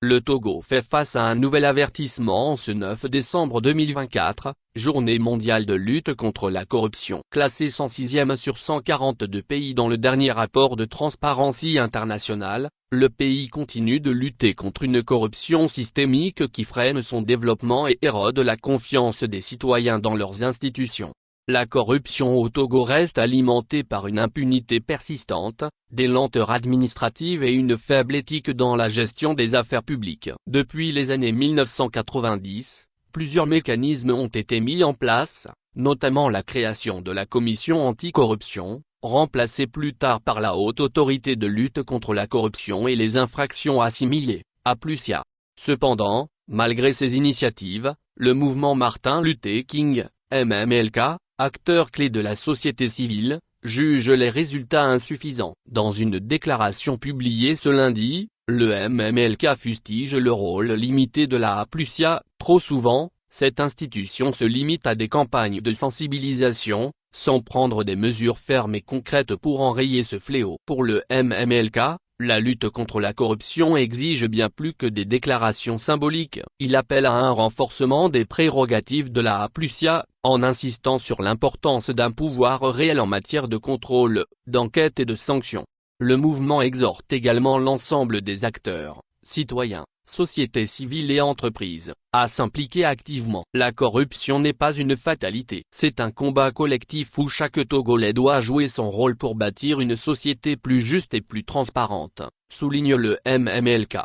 Le Togo fait face à un nouvel avertissement en ce 9 décembre 2024, journée mondiale de lutte contre la corruption. Classé 106e sur 142 pays dans le dernier rapport de Transparency International, le pays continue de lutter contre une corruption systémique qui freine son développement et érode la confiance des citoyens dans leurs institutions. La corruption au Togo reste alimentée par une impunité persistante, des lenteurs administratives et une faible éthique dans la gestion des affaires publiques. Depuis les années 1990, plusieurs mécanismes ont été mis en place, notamment la création de la Commission anticorruption, remplacée plus tard par la Haute Autorité de lutte contre la corruption et les infractions assimilées, APLUSIA. Cependant, malgré ces initiatives, le mouvement Martin Luther King, MMLK, acteur clé de la société civile, juge les résultats insuffisants. Dans une déclaration publiée ce lundi, le MMLK fustige le rôle limité de la APLUSIA. Trop souvent, cette institution se limite à des campagnes de sensibilisation, sans prendre des mesures fermes et concrètes pour enrayer ce fléau. Pour le MMLK, la lutte contre la corruption exige bien plus que des déclarations symboliques. Il appelle à un renforcement des prérogatives de la APLUSIA, en insistant sur l'importance d'un pouvoir réel en matière de contrôle, d'enquête et de sanctions. Le mouvement exhorte également l'ensemble des acteurs, citoyens, sociétés civiles et entreprises, à s'impliquer activement. La corruption n'est pas une fatalité. C'est un combat collectif où chaque Togolais doit jouer son rôle pour bâtir une société plus juste et plus transparente, souligne le MMLK.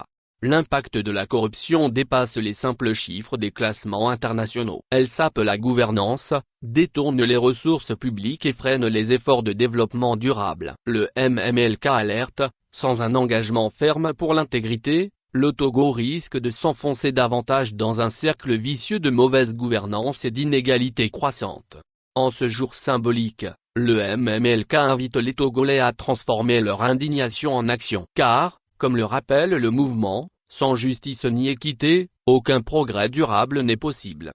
L'impact de la corruption dépasse les simples chiffres des classements internationaux. Elle sape la gouvernance, détourne les ressources publiques et freine les efforts de développement durable. Le MMLK alerte, sans un engagement ferme pour l'intégrité, le Togo risque de s'enfoncer davantage dans un cercle vicieux de mauvaise gouvernance et d'inégalités croissantes. En ce jour symbolique, le MMLK invite les Togolais à transformer leur indignation en action. Car, comme le rappelle le mouvement, sans justice ni équité, aucun progrès durable n'est possible.